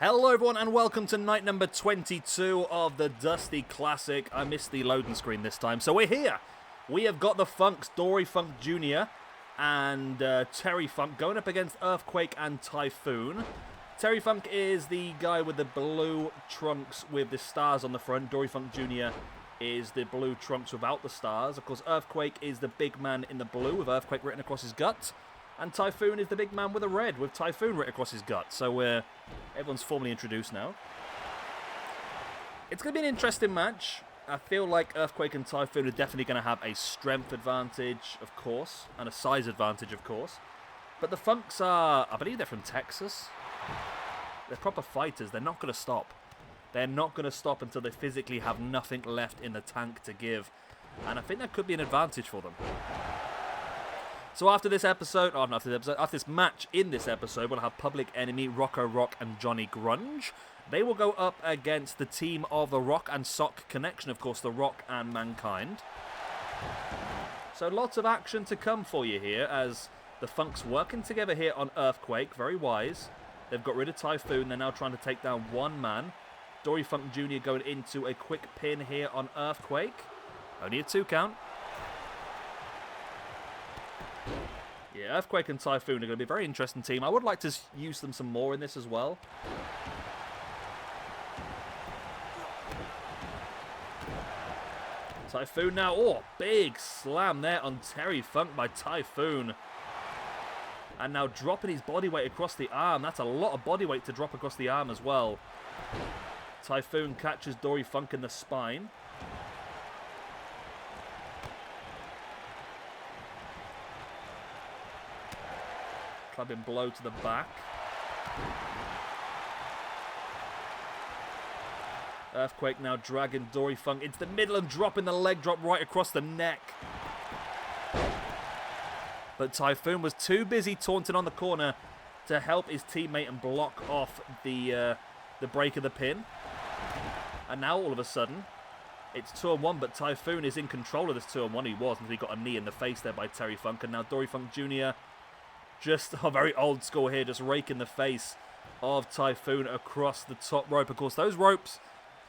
Hello everyone and welcome to night number 22 of the Dusty Classic. I missed the loading screen this time, so we're here. We have got the Funks, Dory Funk Jr. and Terry Funk going up against Earthquake and Typhoon. Terry Funk is the guy with the blue trunks with the stars on the front. Dory Funk Jr. is the blue trunks without the stars. Of course, Earthquake is the big man in the blue with Earthquake written across his gut. And Typhoon is the big man with a red, with Typhoon written across his gut. So everyone's formally introduced now. It's going to be an interesting match. I feel like Earthquake and Typhoon are definitely going to have a strength advantage, of course, and a size advantage, of course. But the Funks are, I believe they're from Texas. They're proper fighters. They're not going to stop. They're not going to stop until they physically have nothing left in the tank to give. And I think that could be an advantage for them. So after this episode, after this match in this episode, we'll have Public Enemy, Rocco Rock, and Johnny Grunge. They will go up against the team of the Rock and Sock Connection, of course, the Rock and Mankind. So lots of action to come for you here as the Funks working together here on Earthquake. Very wise. They've got rid of Typhoon. They're now trying to take down one man. Dory Funk Jr. going into a quick pin here on Earthquake. Only a 2 count. Yeah, Earthquake and Typhoon are going to be a very interesting team. I would like to use them some more in this as well. Typhoon now. Oh, big slam there on Terry Funk by Typhoon. And now dropping his body weight across the arm. That's a lot of body weight to drop across the arm as well. Typhoon catches Dory Funk in the spine. Clubbing blow to the back. Earthquake now dragging Dory Funk into the middle and dropping the leg drop right across the neck. But Typhoon was too busy taunting on the corner to help his teammate and block off the break of the pin. And now all of a sudden, it's 2-on-1, but Typhoon is in control of this 2-on-1. He was until he got a knee in the face there by Terry Funk. And now Dory Funk Jr. just very old school here, just raking the face of Typhoon across the top rope. Of course, those ropes,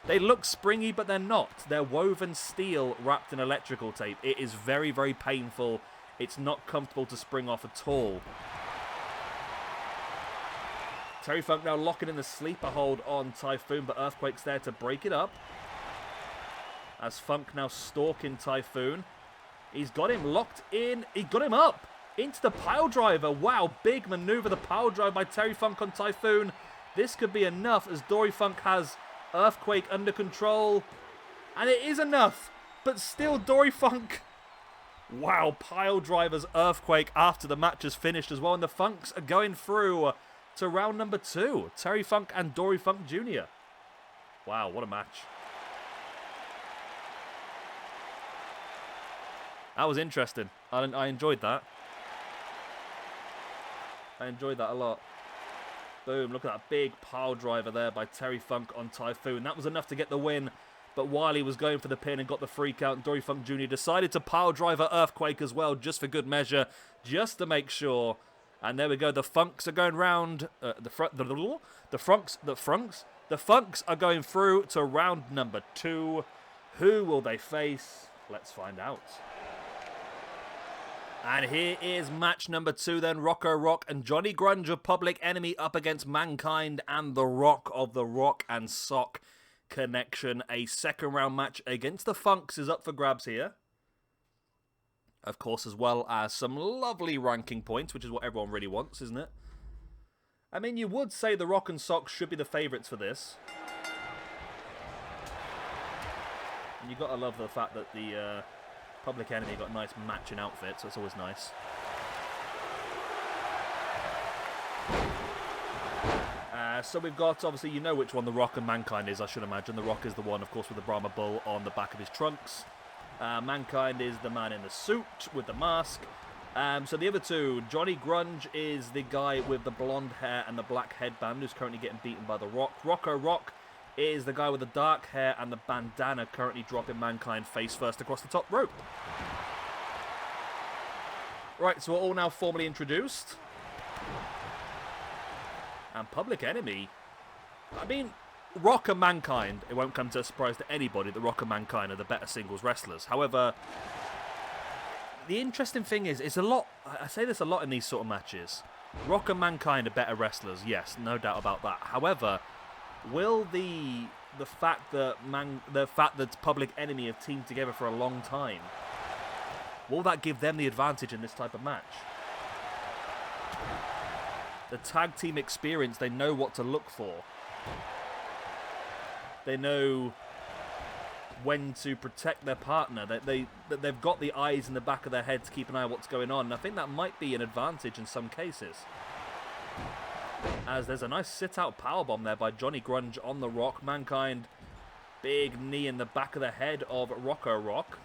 they look springy, but they're not. They're woven steel wrapped in electrical tape. It is very, very painful. It's not comfortable to spring off at all. Terry Funk now locking in the sleeper hold on Typhoon, but Earthquake's there to break it up. As Funk now stalking Typhoon. He's got him locked in. He got him up into the pile driver. Wow, big maneuver, the pile drive by Terry Funk on Typhoon. This could be enough as Dory Funk has Earthquake under control. And it is enough, but still Dory Funk. Wow, pile drivers Earthquake after the match is finished as well. And the Funks are going through to round number 2. Terry Funk and Dory Funk Jr. Wow, what a match. That was interesting. I enjoyed that. I enjoyed that a lot. Boom, look at that big pile driver there by Terry Funk on Typhoon. That was enough to get the win. But while he was going for the pin and got the free count, Dory Funk Jr. decided to pile driver Earthquake as well, just for good measure, just to make sure. And there we go. The Funks are going round. The Funks are going through to round number 2. Who will they face? Let's find out. And here is match number 2 then. Rocco Rock and Johnny Grunge of Public Enemy up against Mankind and the Rock of the Rock and Sock Connection. A second round match against the Funks is up for grabs here. Of course, as well as some lovely ranking points, which is what everyone really wants, isn't it? I mean, you would say the Rock and Sock should be the favourites for this. And you've got to love the fact that the Public Enemy got nice matching outfits, so it's always nice. So we've got, obviously, you know which one the Rock and Mankind is, I should imagine. The Rock is the one, of course, with the Brahma Bull on the back of his trunks. Mankind is the man in the suit with the mask. So the other two, Johnny Grunge is the guy with the blonde hair and the black headband who's currently getting beaten by the Rock. Rocco Rock is the guy with the dark hair and the bandana currently dropping Mankind face first across the top rope. Right, so we're all now formally introduced. And Public Enemy I mean, Rock and Mankind, it won't come to a surprise to anybody that Rock and Mankind are the better singles wrestlers. However, the interesting thing is, it's a lot, I say this a lot in these sort of matches. Rock and Mankind are better wrestlers, yes, no doubt about that. However, will the fact that Public Enemy have teamed together for a long time, will that give them the advantage in this type of match? The tag team experience, they know what to look for. They know when to protect their partner. They've got the eyes in the back of their head to keep an eye on what's going on. And I think that might be an advantage in some cases. As there's a nice sit-out powerbomb there by Johnny Grunge on the Rock. Mankind, big knee in the back of the head of Rocco Rock.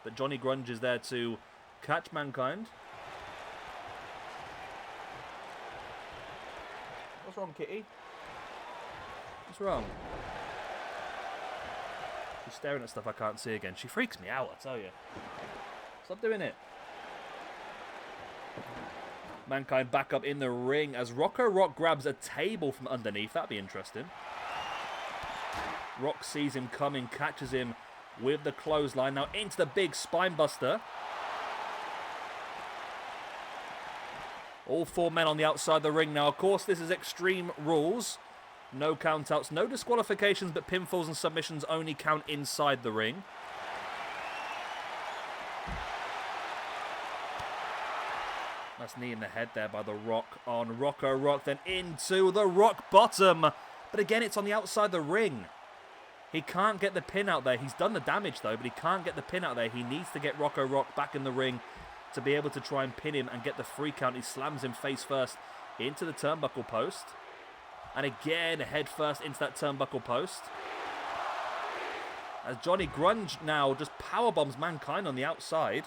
But Johnny Grunge is there to catch Mankind. What's wrong, Kitty? What's wrong? She's staring at stuff I can't see again. She freaks me out, I tell you. Stop doing it. Mankind back up in the ring as Rocco Rock grabs a table from underneath. That'd be interesting. Rock sees him coming, catches him with the clothesline. Now into the big spine buster. All four men on the outside of the ring now. Of course, this is Extreme Rules. No countouts, no disqualifications, but pinfalls and submissions only count inside the ring. Nice knee in the head there by the Rock on Rocco Rock, then into the Rock bottom. But again, it's on the outside of the ring. He can't get the pin out there. He's done the damage though, but he can't get the pin out there. He needs to get Rocco Rock back in the ring to be able to try and pin him and get the 3 count. He slams him face first into the turnbuckle post. And again, head first into that turnbuckle post. As Johnny Grunge now just powerbombs Mankind on the outside.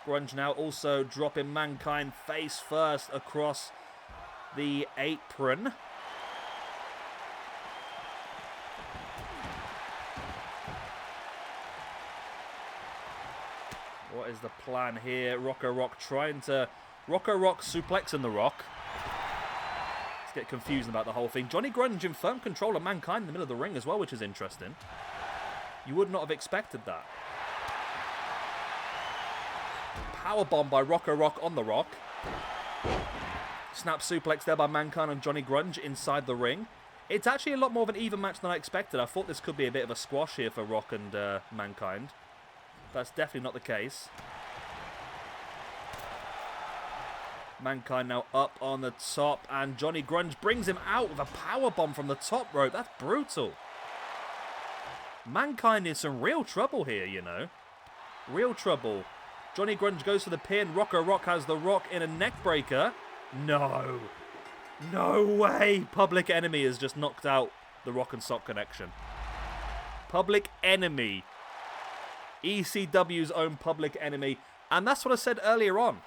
Grunge now also dropping Mankind face first across the apron. What is the plan here? Rocco Rock trying to... Rocco Rock suplexing the Rock. Let's get confused about the whole thing. Johnny Grunge in firm control of Mankind in the middle of the ring as well, which is interesting. You would not have expected that. Powerbomb by Rocco Rock on the Rock. Snap suplex there by Mankind and Johnny Grunge inside the ring. It's actually a lot more of an even match than I expected. I thought this could be a bit of a squash here for Rock and Mankind. That's definitely not the case. Mankind now up on the top, and Johnny Grunge brings him out with a powerbomb from the top rope. That's brutal. Mankind in some real trouble here, you know. Real trouble. Johnny Grunge goes for the pin. Rocco Rock has the Rock in a neck breaker. No. No way. Public Enemy has just knocked out the Rock and Sock connection. Public Enemy. ECW's own Public Enemy. And that's what I said earlier on.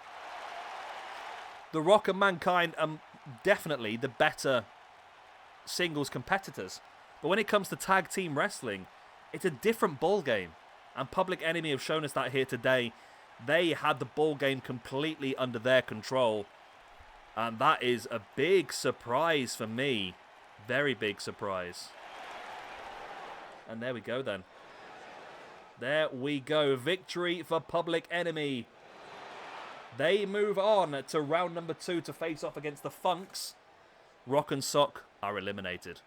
The Rock and Mankind are definitely the better singles competitors. But when it comes to tag team wrestling, it's a different ball game. And Public Enemy have shown us that here today. They had the ball game completely under their control. And that is a big surprise for me. Very big surprise. And there we go then. There we go. Victory for Public Enemy. They move on to round number 2 to face off against the Funks. Rock and Sock are eliminated.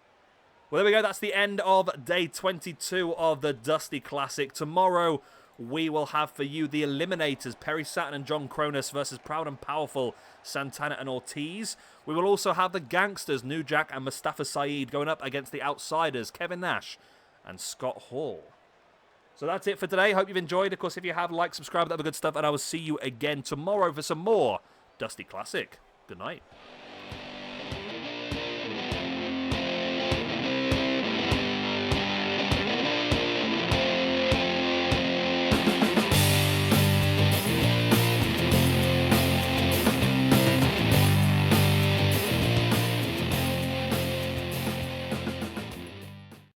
Well, there we go. That's the end of day 22 of the Dusty Classic. Tomorrow, we will have for you the Eliminators, Perry Saturn and John Cronus versus Proud and Powerful, Santana and Ortiz. We will also have the Gangsters, New Jack and Mustafa Saeed, going up against the Outsiders, Kevin Nash and Scott Hall. So that's it for today. Hope you've enjoyed. Of course, if you have, like, subscribe, that other good stuff, and I will see you again tomorrow for some more Dusty Classic. Good night.